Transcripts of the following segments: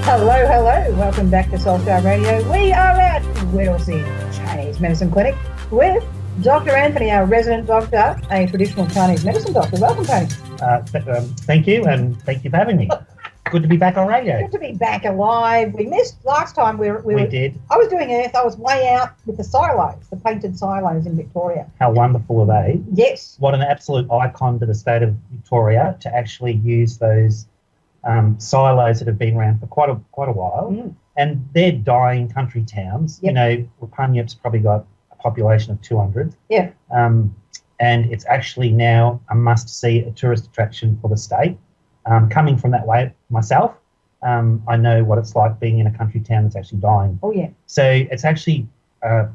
Hello, hello. Welcome back to Soul Star Radio. We are at Whittlesea Chinese Medicine Clinic with Dr. Anthony, our resident doctor, a traditional Chinese medicine doctor. Welcome, Tony. Thank you, and thank you for having me. Good to be back on radio. Good to be back alive. We missed last time. We did. I was doing Earth. I was way out with the silos, the painted silos in Victoria. How wonderful are they? Yes. What an absolute icon to the state of Victoria to actually use those silos that have been around for quite a while, and they're dying country towns. Yep. You know, Rapanyup's probably got a population of 200. Yeah. And it's actually now a must-see a tourist attraction for the state. Coming from that way myself, I know what it's like being in a country town that's actually dying. Oh yeah. So it's actually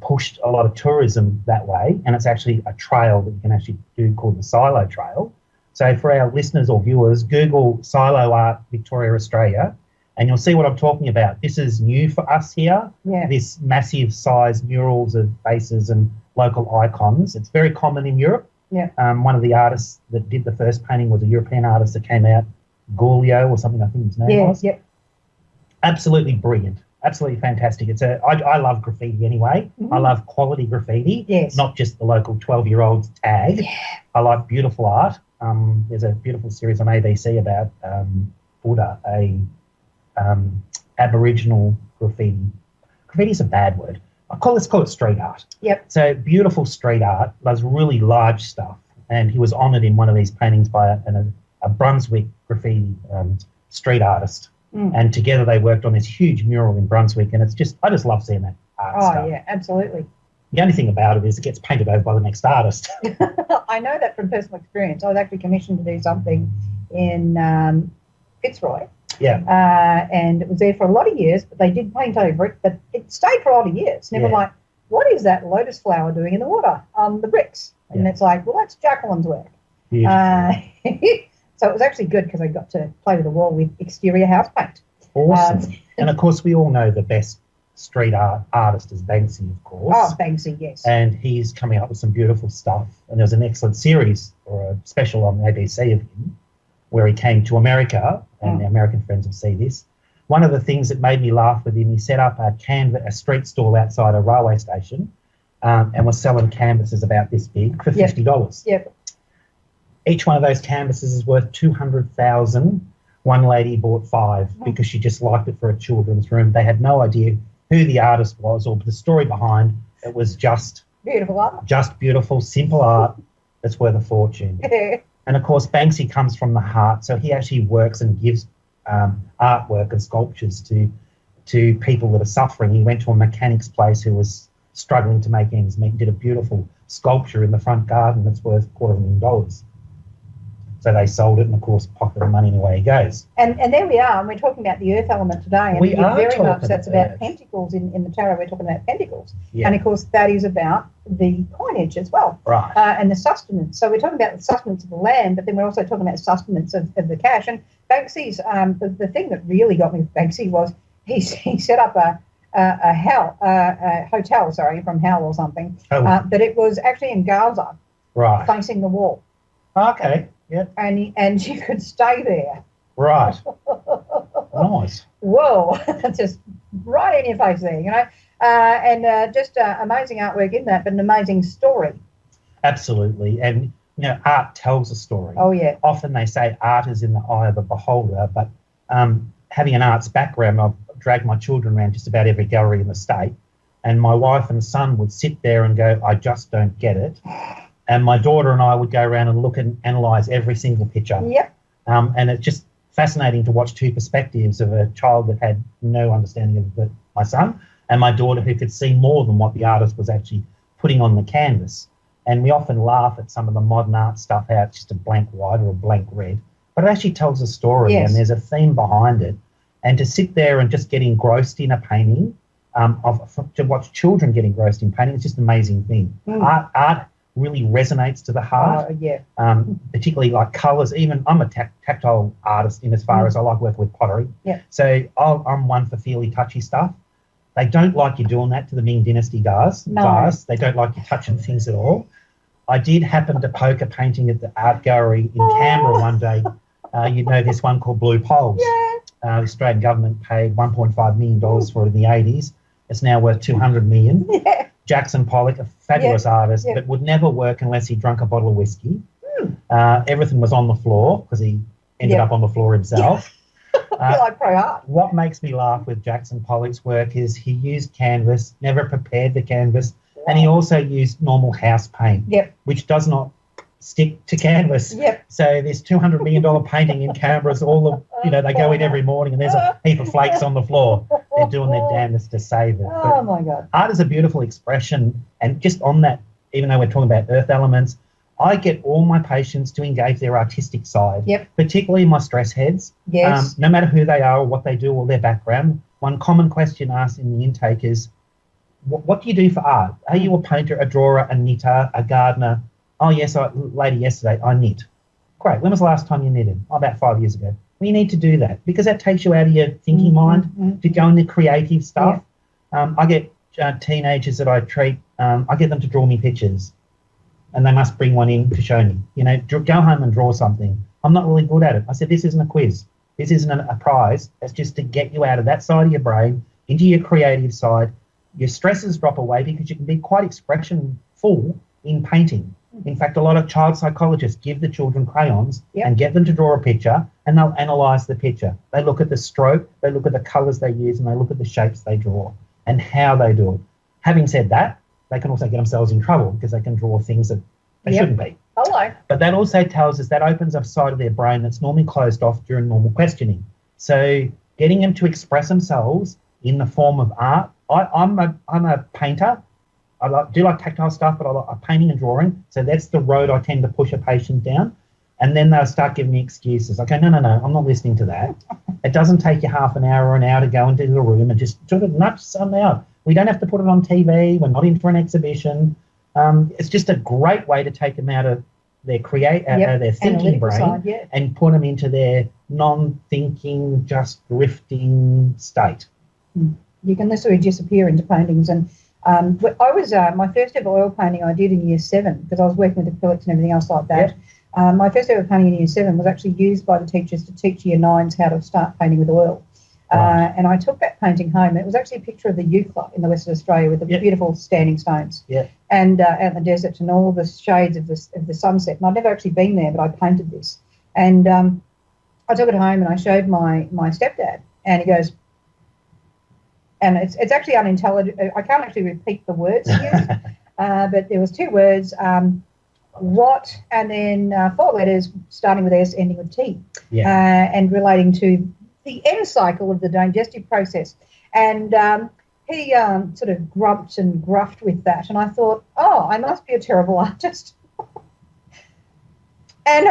pushed a lot of tourism that way, and it's actually a trail that you can actually do called the Silo Trail. So for our listeners or viewers, Google Silo Art Victoria, Australia, and you'll see what I'm talking about. This is new for us here, this massive size murals of faces and local icons. It's very common in Europe. Yeah. One of the artists that did the first painting was a European artist that came out, Giulio or something, I think his name was. Yep. Absolutely brilliant. Absolutely fantastic. I love graffiti anyway. Mm-hmm. I love quality graffiti, not just the local 12-year-old's tag. Yeah. I like beautiful art. There's a beautiful series on ABC about Buddha, Aboriginal graffiti. Graffiti's a bad word. Let's call it street art. Yep. So beautiful street art, does really large stuff, and he was honoured in one of these paintings by a Brunswick graffiti street artist. And together they worked on this huge mural in Brunswick, and I just love seeing that art stuff. Oh, yeah, absolutely. The only thing about it is it gets painted over by the next artist. I know that from personal experience. I was actually commissioned to do something in Fitzroy. Yeah. And it was there for a lot of years, but they did paint over it, but it stayed for a lot of years. Never like, what is that lotus flower doing in the water on the bricks? And it's like, well, that's Jacqueline's work. So it was actually good because I got to play with the wall with exterior house paint. Awesome. And, of course, we all know the best street art artist is Banksy, of course. Oh, Banksy, yes. And he's coming up with some beautiful stuff. And there was an excellent series or a special on ABC of him where he came to America, and the American friends will see this. One of the things that made me laugh with him, he set up a street stall outside a railway station and was selling canvases about this big for $50. Yep. Each one of those canvases is worth $200,000. One lady bought 5 because she just liked it for a children's room. They had no idea who the artist was or the story behind. It was just beautiful art. Just beautiful, simple art that's worth a fortune. And, of course, Banksy comes from the heart, so he actually works and gives artwork and sculptures to people that are suffering. He went to a mechanic's place who was struggling to make ends meet and did a beautiful sculpture in the front garden that's worth $250,000. So they sold it and, of course, pocketed the money and away he goes. And there we are, and we're talking about the earth element today. And we are very much that's about earth. pentacles in the tarot. We're talking about pentacles. Yeah. And, of course, that is about the coinage as well. Right. And the sustenance. So we're talking about the sustenance of the land, but then we're also talking about sustenance of the cash. And Banksy's, the thing that really got me with Banksy was he set up a hotel, from hell or something, but it was actually in Gaza, facing the wall. Okay. Yeah. And you could stay there. Right. Nice. Whoa, just right in your face there, you know. And just amazing artwork in that, but an amazing story. Absolutely. And, you know, art tells a story. Oh, yeah. Often they say art is in the eye of the beholder, but having an arts background, I've dragged my children around just about every gallery in the state, and my wife and son would sit there and go, I just don't get it. And my daughter and I would go around and look and analyse every single picture. Yep. And it's just fascinating to watch two perspectives of a child that had no understanding of my son and my daughter who could see more than what the artist was actually putting on the canvas. And we often laugh at some of the modern art stuff, how it's just a blank white or a blank red. But it actually tells a story and there's a theme behind it. And to sit there and just get engrossed in a painting, to watch children get engrossed in painting, it's just an amazing thing. Art really resonates to the heart, particularly like colours. Even I'm a tactile artist in as far as I like working with pottery. Yeah. So I'm one for feely, touchy stuff. They don't like you doing that to the Ming Dynasty guys. No. They don't like you touching things at all. I did happen to poke a painting at the art gallery in Canberra one day. You know this one called Blue Poles. Yeah. the Australian government paid $1.5 million for it in the 80s. It's now worth $200 million. Yeah. Jackson Pollock, a fabulous artist, but would never work unless he drank a bottle of whiskey. Everything was on the floor because he ended up on the floor himself. I feel like pro art. What makes me laugh with Jackson Pollock's work is he used canvas, never prepared the canvas, and he also used normal house paint, which does not stick to canvas. So this $200 million painting in Canberra, all of, they go in every morning and there's a heap of flakes on the floor. They're doing their damnedest to save it. Oh, my God. Art is a beautiful expression, and just on that, even though we're talking about earth elements, I get all my patients to engage their artistic side, particularly my stress heads. Yes. No matter who they are or what they do or their background, one common question asked in the intake is, what do you do for art? Are you a painter, a drawer, a knitter, a gardener? Oh, yes, lady yesterday, I knit. Great. When was the last time you knitted? Oh, about 5 years ago. Well, you need to do that because that takes you out of your thinking mind to go into creative stuff. I get teenagers that I treat, I get them to draw me pictures. And they must bring one in to show me. Go home and draw something. I'm not really good at it. I said, this isn't a quiz. This isn't a prize. It's just to get you out of that side of your brain into your creative side. Your stresses drop away because you can be quite expressionful in painting. In fact, a lot of child psychologists give the children crayons and get them to draw a picture, and they'll analyse the picture. They look at the stroke, they look at the colours they use, and they look at the shapes they draw and how they do it. Having said that, they can also get themselves in trouble because they can draw things that they shouldn't be. Hello. But that also tells us that opens up a side of their brain that's normally closed off during normal questioning. So getting them to express themselves in the form of art. I'm a painter. I do like tactile stuff, but I like painting and drawing. So that's the road I tend to push a patient down. And then they'll start giving me excuses. I go, no, I'm not listening to that. It doesn't take you half an hour or an hour to go into the room and just sort of nudge something out. We don't have to put it on TV. We're not in for an exhibition. It's just a great way to take them out of their their thinking brain side, and put them into their non-thinking, just drifting state. You can literally disappear into paintings. And I was my first ever oil painting I did in year 7 because I was working with acrylics and everything else like that. My first ever painting in year 7 was actually used by the teachers to teach year 9s how to start painting with oil. And I took that painting home. It was actually a picture of the Eucla in the Western Australia with the beautiful standing stones and out in the desert and all the shades of the sunset. And I'd never actually been there, but I painted this. And I took it home and I showed my stepdad, and he goes, and it's actually unintelligible. I can't actually repeat the words he used, but there was 2 words, what, and then 4 letters starting with S, ending with T, and relating to the end cycle of the digestive process. And he sort of grumped and gruffed with that. And I thought, oh, I must be a terrible artist. And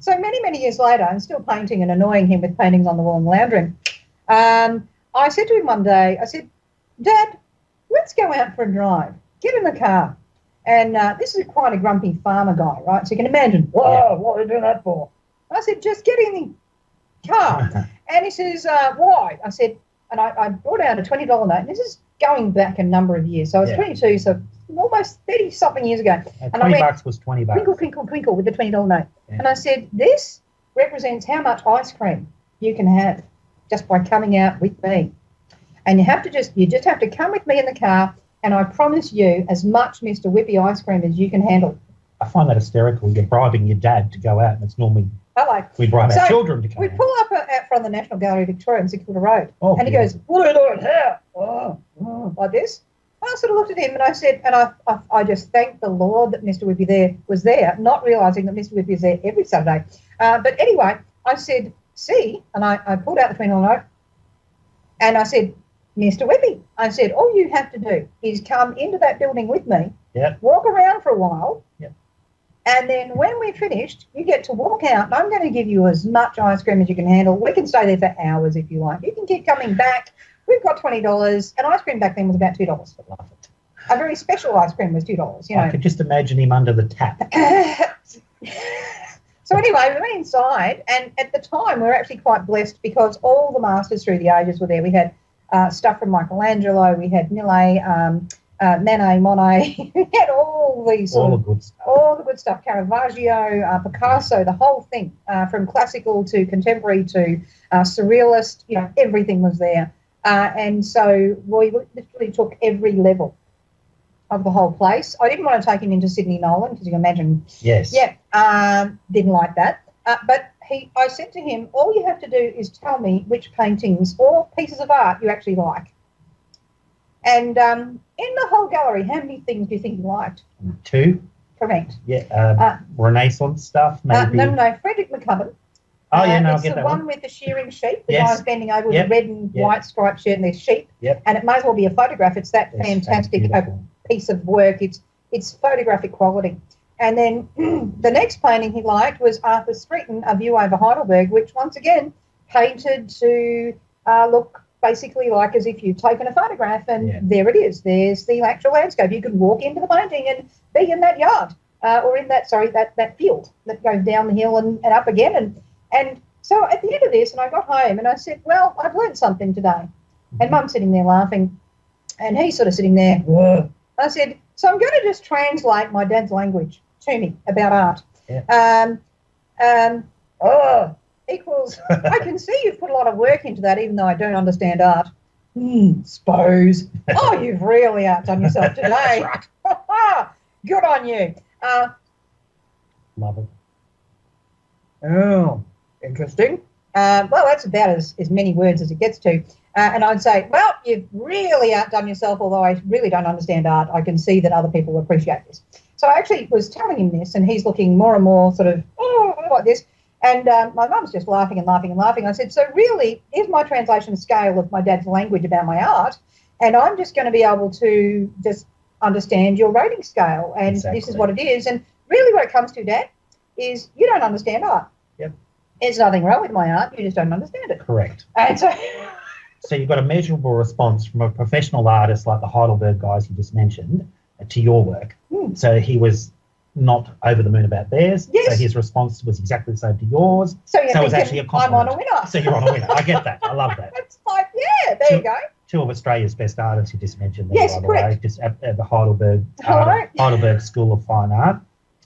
so many years later, I'm still painting and annoying him with paintings on the wall in the lounge room. I said to him one day, I said, Dad, let's go out for a drive. Get in the car. And this is quite a grumpy farmer guy, right? So you can imagine, whoa, what are you doing that for? I said, just get in the car. And he says, why? I said, and I brought out a $20 note. And this is going back a number of years. So I was 22, so almost 30-something years ago. And $20 was $20. Twinkle, twinkle, twinkle with the $20 note. Yeah. And I said, this represents how much ice cream you can have just by coming out with me. And you just have to come with me in the car, and I promise you as much Mr. Whippy ice cream as you can handle. I find that hysterical. You're bribing your dad to go out, and it's normally we bribe our children to come out. We pull up out front of the National Gallery of Victoria on St Kilda Road, and he goes, what are you doing here? Like this. I sort of looked at him and I said, and I just thanked the Lord that Mr. Whippy was there, not realising that Mr. Whippy is there every Saturday. But anyway, I said, see, and I pulled out the $20 note, and I said, Mr. Whippy, I said, all you have to do is come into that building with me, walk around for a while, and then when we're finished, you get to walk out, and I'm going to give you as much ice cream as you can handle. We can stay there for hours if you like. You can keep coming back. We've got $20, and ice cream back then was about $2 for life. A very special ice cream was $2, you know. I could just imagine him under the tap. So anyway, we went inside, and at the time we were actually quite blessed because all the masters through the ages were there. We had stuff from Michelangelo, we had Millet, Manet, Monet. He had all these all the good stuff. all the good stuff. Caravaggio, Picasso, the whole thing, from classical to contemporary to surrealist. Everything was there. And so we literally took every level of the whole place. I didn't want to take him into Sydney Nolan because you can imagine. Yes. Yeah. Didn't like that. But I said to him, all you have to do is tell me which paintings or pieces of art you actually like. And in the whole gallery, how many things do you think you liked? 2. Correct. Yeah. Renaissance stuff, maybe. No. Frederick McCubbin. Oh, yeah, no, I'll it's get the that one with the shearing sheep. The Yes. guy's bending over with a red and Yep. white striped shirt and there's sheep. Yep. And it may as well be a photograph. It's that It's fantastic beautiful. piece of work. It's photographic quality. And then the next painting he liked was Arthur Streeton, A View Over Heidelberg, which once again painted to look basically like as if you've taken a photograph and there it is. There's the actual landscape. You can walk into the painting and be in that yard or in that field that goes down the hill and up again. And so at the end of this, and I got home and I said, well, I've learned something today. And Mum's sitting there laughing and he's sort of sitting there. Whoa. I said, so I'm going to just translate my dad's language to me about art. Yeah. Equals, I can see you've put a lot of work into that, even though I don't understand art. Suppose. Oh, you've really outdone yourself today. That's right. Good on you. Love it. Oh, interesting. Well, that's about as many words as it gets to. And I'd say, well, you've really outdone yourself, although I really don't understand art. I can see that other people appreciate this. So I actually was telling him this, and he's looking more and more sort of, like this. And my mum's just laughing and laughing and laughing. I said, so really, here's my translation scale of my dad's language about my art, and I'm just going to be able to just understand your rating scale, and This is what it is. And really what it comes to, Dad, is you don't understand art. Yep. There's nothing wrong with my art. You just don't understand it. Correct. And so... So you've got a measurable response from a professional artist like the Heidelberg guys you just mentioned to your work. So he was not over the moon about theirs. Yes. So his response was exactly the same to yours. So it was actually a compliment. I'm on a winner. So you're on a winner. I get that. I love that. It's like, yeah, there you go. 2 of Australia's best artists you just mentioned there, Yes, by the correct. way, just at the Heidelberg School of Fine Art.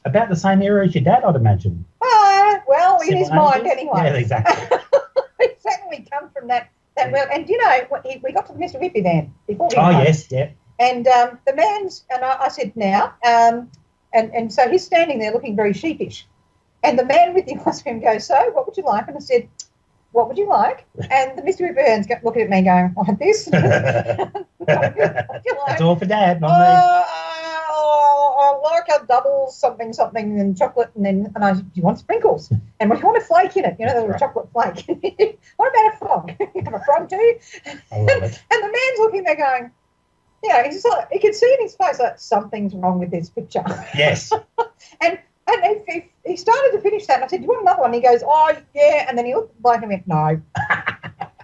About the same era as your dad, I'd imagine. Well, in his mind ages. anyway. Yeah, exactly. He certainly come from that world. And, you know, we got to the Mr. Whippy van before we Yes, yeah. And the man's, and I said, now, and so he's standing there looking very sheepish. And the man with the ice cream goes, so what would you like? And I said, what would you like? And the Mr. Whipper's looking at me going, like this. What would you like? That's all for Dad, not me. I like a double something and chocolate, and I said, do you want sprinkles? And we want a flake in it, you know, the little chocolate flake. What about a frog? You have a frog too? I love it. And the man's looking there going, you know, he's like, you can see in his face like something's wrong with this picture. Yes. And he started to finish that, and I said, do you want another one? And he goes, oh, yeah. And then he looked like and went, no.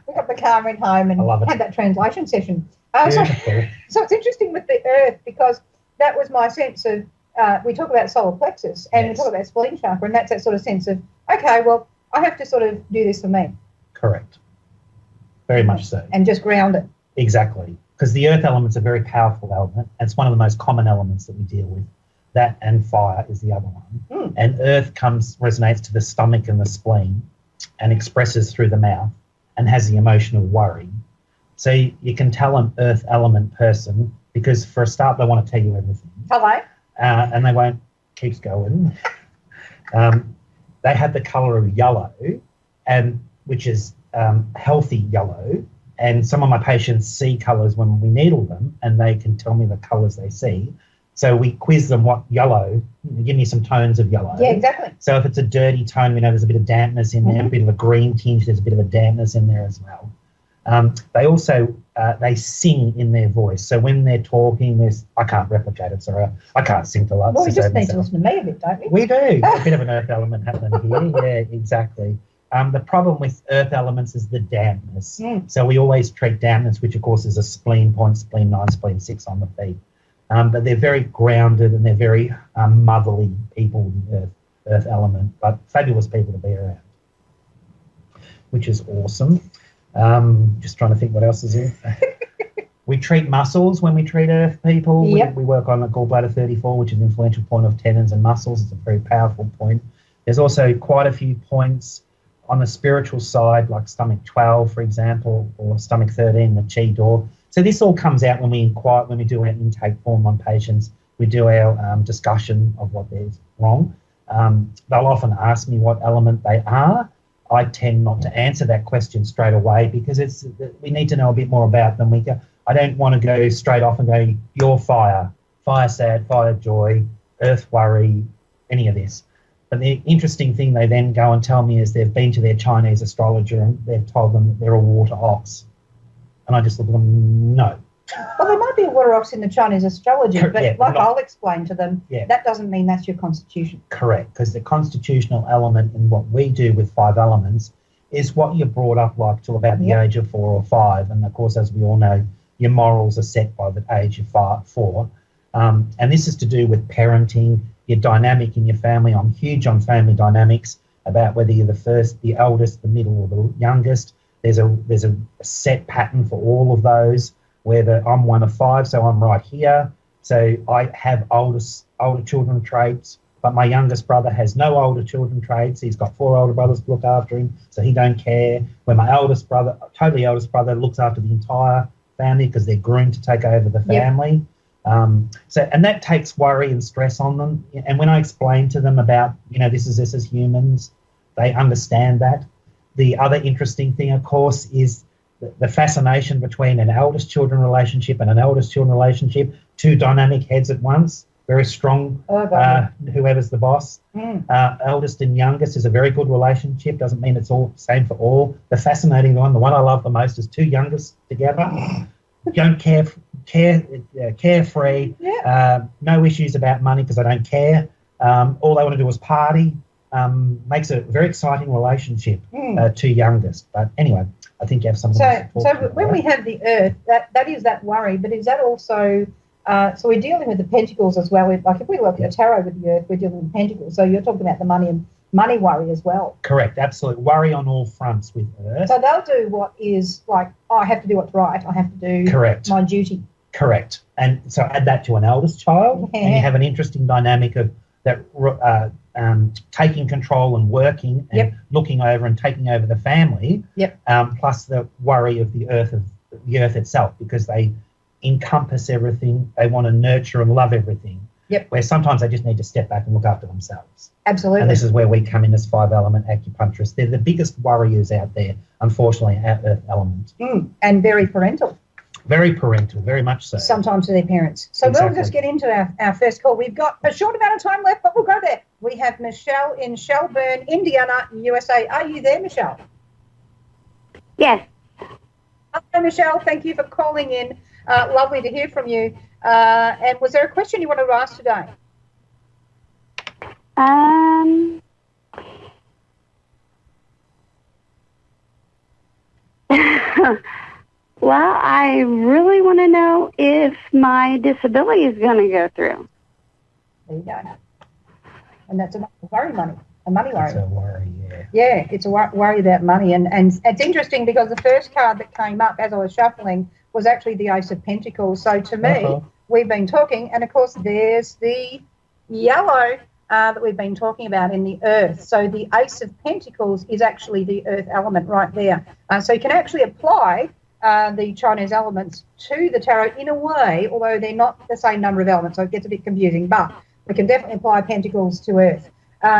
We got the car and went home and had that translation session. So it's interesting with the earth because that was my sense of, we talk about solar plexus and we talk about spleen chakra, and that's that sort of sense of, okay, well, I have to sort of do this for me. Correct. Very much so. And just ground it. Exactly. Because the earth element's a very powerful element. And it's one of the most common elements that we deal with. That and fire is the other one. And earth resonates to the stomach and the spleen and expresses through the mouth and has the emotional worry. So you can tell an earth element person because for a start they want to tell you everything. Hello. And they won't. Keeps going. They have the colour of yellow, and which is healthy yellow. And some of my patients see colours when we needle them, and they can tell me the colours they see. So we quiz them what yellow, give me some tones of yellow. Yeah, exactly. So if it's a dirty tone, we know there's a bit of dampness in there, a bit of a green tinge, there's a bit of a dampness in there as well. They also, they sing in their voice. So when they're talking, I can't replicate it, sorry. I can't sing to life. Well, we just need to listen to me a bit, don't we? We do. A bit of an earth element happening here. Yeah, exactly. The problem with earth elements is the dampness. So we always treat dampness, which of course is a spleen point, spleen 9, spleen 6 on the feet. But they're very grounded and they're very motherly people, the earth element, but fabulous people to be around, which is awesome. Just trying to think what else is in. We treat muscles when we treat earth people. Yep. We work on a gallbladder 34, which is an influential point of tendons and muscles. It's a very powerful point. There's also quite a few points on the spiritual side, like stomach 12, for example, or stomach 13, the chi door. So this all comes out when we do our intake form on patients. We do our discussion of what is wrong. They'll often ask me what element they are. I tend not to answer that question straight away because we need to know a bit more about them. I don't want to go straight off and go, you're fire, fire sad, fire joy, earth worry, any of this. But the interesting thing they then go and tell me is they've been to their Chinese astrologer and they've told them that they're a water ox. And I just look at them, no. Well, there might be a water ox in the Chinese astrology, but yeah, I'll explain to them, that doesn't mean that's your constitution. Correct, because the constitutional element in what we do with 5 elements is what you're brought up like till about the age of 4 or 5. And, of course, as we all know, your morals are set by the age of 4. And this is to do with parenting, your dynamic in your family. I'm huge on family dynamics, about whether you're the first, the eldest, the middle, or the youngest. There's a set pattern for all of those. Where I'm one of 5, so I'm right here. So I have older children traits, but my youngest brother has no older children traits. He's got 4 older brothers to look after him, so he don't care. Where my eldest brother looks after the entire family because they're groomed to take over the family. And that takes worry and stress on them. And when I explain to them about, this is us as humans, they understand that. The other interesting thing, of course, is the fascination between an eldest children relationship and an eldest children relationship, 2 dynamic heads at once, very strong, whoever's the boss. Eldest and youngest is a very good relationship, doesn't mean it's all the same for all. The fascinating one, the one I love the most, is 2 youngest together. Don't carefree, no issues about money because I don't care. All they want to do is party. Makes a very exciting relationship, 2 youngest. But anyway, I think you have something to talk So about, when we have the earth, that is that worry, but is that also, so we're dealing with the pentacles as well. Like if we look at the tarot with the earth, we're dealing with the pentacles. So you're talking about the money worry as well. Correct, absolute worry on all fronts with earth. So they'll do what is like, I have to do what's right. I have to do my duty. Correct. And so add that to an eldest child, and you have an interesting dynamic of that taking control and working and looking over and taking over the family, plus the worry of the earth itself, because they encompass everything. They want to nurture and love everything. Where sometimes they just need to step back and look after themselves. Absolutely. And this is where we come in as 5-element acupuncturists. They're the biggest warriors out there, unfortunately, our earth element. And very parental. Very parental, very much so. Sometimes to their parents. So we'll just get into our first call. We've got a short amount of time left, but we'll go there. We have Michelle in Shelburne, Indiana, USA. Are you there, Michelle? Yes. Hello, Michelle. Thank you for calling in. Lovely to hear from you. And was there a question you wanted to ask today? Well, I really want to know if my disability is going to go through. There you go. And that's a money worry. It's a worry, yeah. Yeah, it's a worry about money. And it's interesting because the first card that came up as I was shuffling was actually the Ace of Pentacles. So to me, we've been talking, and of course there's the yellow that we've been talking about in the earth. So the Ace of Pentacles is actually the earth element right there. So you can actually apply the Chinese elements to the tarot in a way, although they're not the same number of elements, so it gets a bit confusing, but we can definitely apply pentacles to earth.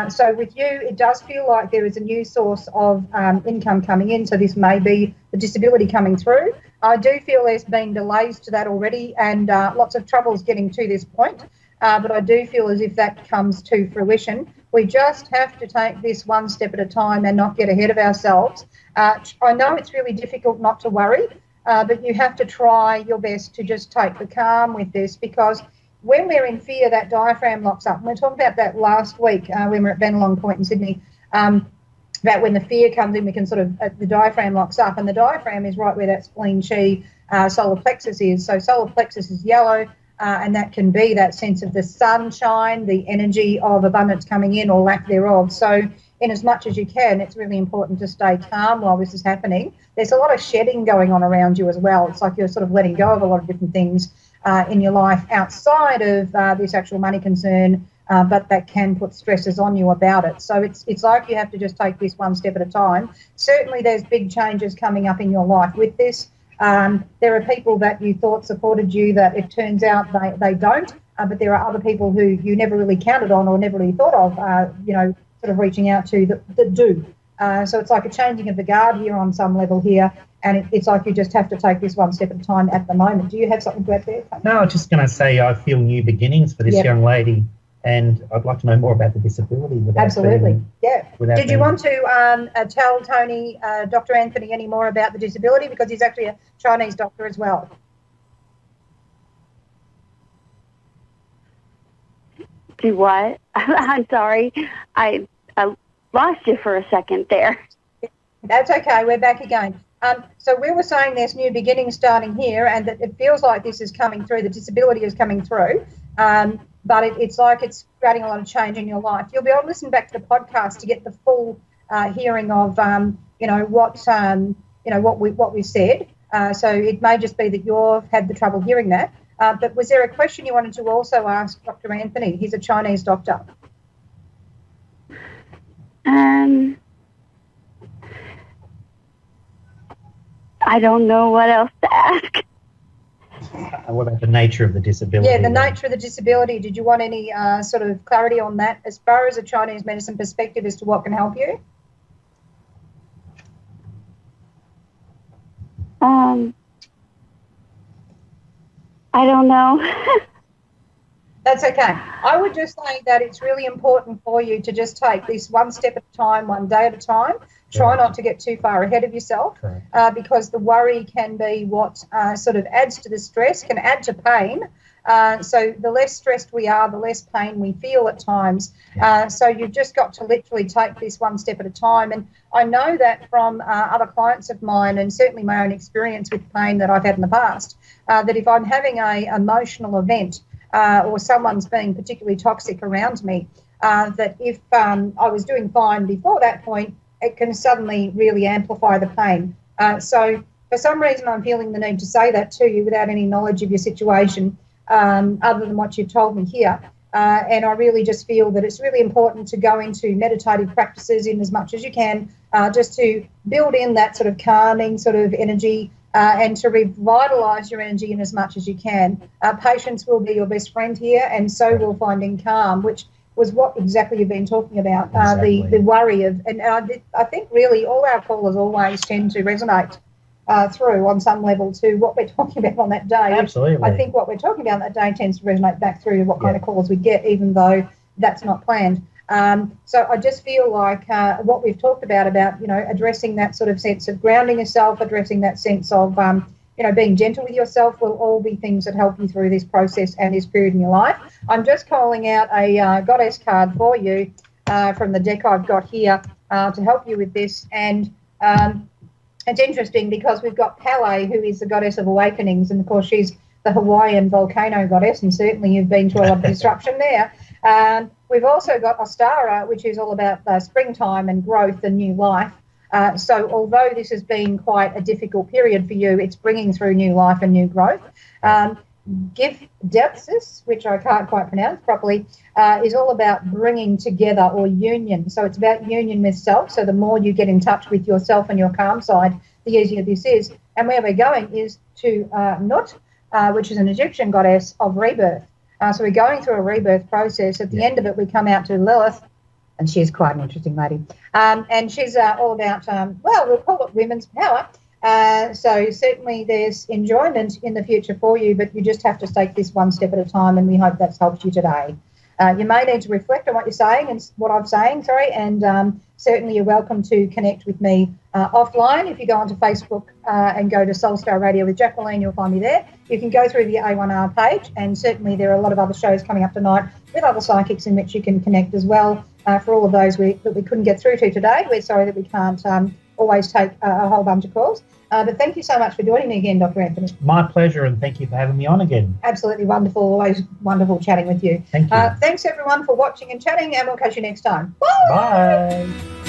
So with you, it does feel like there is a new source of income coming in, so this may be the disability coming through. I do feel there's been delays to that already and lots of troubles getting to this point, but I do feel as if that comes to fruition. We just have to take this one step at a time and not get ahead of ourselves. I know it's really difficult not to worry, but you have to try your best to just take the calm with this, because when we're in fear, that diaphragm locks up. And we talked about that last week when we were at Bennelong Point in Sydney, about when the fear comes in, we can sort of, the diaphragm locks up, and the diaphragm is right where that spleen chi solar plexus is. So solar plexus is yellow, and that can be that sense of the sunshine, the energy of abundance coming in or lack thereof. So in as much as you can, it's really important to stay calm while this is happening. There's a lot of shedding going on around you as well. It's like you're sort of letting go of a lot of different things in your life outside of this actual money concern, but that can put stresses on you about it. So it's like you have to just take this one step at a time. Certainly there's big changes coming up in your life with this. There are people that you thought supported you that it turns out they don't, but there are other people who you never really counted on or never really thought of, sort of reaching out to that do. So it's like a changing of the guard here on some level here, and it's like you just have to take this one step at a time at the moment. Do you have something to add there? No, I was just going to say I feel new beginnings for this young lady, and I'd like to know more about the disability. Absolutely, Did you want to tell Tony, Dr. Anthony, any more about the disability, because he's actually a Chinese doctor as well? Do what? I'm sorry. I lost you for a second there. That's okay. We're back again. So we were saying there's new beginnings starting here, and that it feels like this is coming through. The disability is coming through, but it's like it's creating a lot of change in your life. You'll be able to listen back to the podcast to get the full hearing of what we said. So it may just be that you've had the trouble hearing that. But was there a question you wanted to also ask Dr. Anthony? He's a Chinese doctor. I don't know what else to ask. What about the nature of the disability? Yeah, the nature of the disability. Did you want any sort of clarity on that as far as a Chinese medicine perspective as to what can help you? I don't know. That's okay. I would just say that it's really important for you to just take this one step at a time, one day at a time. Try not to get too far ahead of yourself, because the worry can be what sort of adds to the stress, can add to pain. So the less stressed we are, the less pain we feel at times. So you've just got to literally take this one step at a time. And I know that from other clients of mine, and certainly my own experience with pain that I've had in the past, that if I'm having an emotional event or someone's being particularly toxic around me, that if I was doing fine before that point, it can suddenly really amplify the pain. So for some reason, I'm feeling the need to say that to you without any knowledge of your situation, other than what you've told me here. And I really just feel that it's really important to go into meditative practices in as much as you can, just to build in that sort of calming sort of energy, and to revitalise your energy in as much as you can. Patience will be your best friend here, and so will finding calm, which was what exactly you've been talking about, the worry of, and I think really all our callers always tend to resonate through on some level to what we're talking about on that day. Absolutely. I think what we're talking about on that day tends to resonate back through to what kind of calls we get, even though that's not planned. So I just feel like what we've talked about, addressing that sort of sense of grounding yourself, addressing that sense of, being gentle with yourself will all be things that help you through this process and this period in your life. I'm just calling out a goddess card for you from the deck I've got here to help you with this. And it's interesting because we've got Pele, who is the goddess of awakenings, and of course she's the Hawaiian volcano goddess, and certainly you've been through a lot of disruption there. We've also got Ostara, which is all about springtime and growth and new life. So although this has been quite a difficult period for you, it's bringing through new life and new growth. Gifdepsis, which I can't quite pronounce properly, is all about bringing together or union. So it's about union with self. So the more you get in touch with yourself and your calm side, the easier this is. And where we're going is to Nut, which is an Egyptian goddess of rebirth. So we're going through a rebirth process. At the end of it, we come out to Lilith, and she's quite an interesting lady. And she's all about, we'll call it women's power. So certainly there's enjoyment in the future for you, but you just have to take this one step at a time, and we hope that's helped you today. You may need to reflect on what you're saying and what I'm saying, and certainly you're welcome to connect with me offline. If you go onto Facebook and go to Soul Star Radio with Jacquelene, you'll find me there. You can go through the A1R page, and certainly there are a lot of other shows coming up tonight with other psychics in which you can connect as well. For all of those that we couldn't get through to today, we're sorry that we can't always take a whole bunch of calls. But thank you so much for joining me again, Dr. Anthony. My pleasure, and thank you for having me on again. Absolutely wonderful. Always wonderful chatting with you. Thank you. Thanks, everyone, for watching and chatting, and we'll catch you next time. Bye. Bye.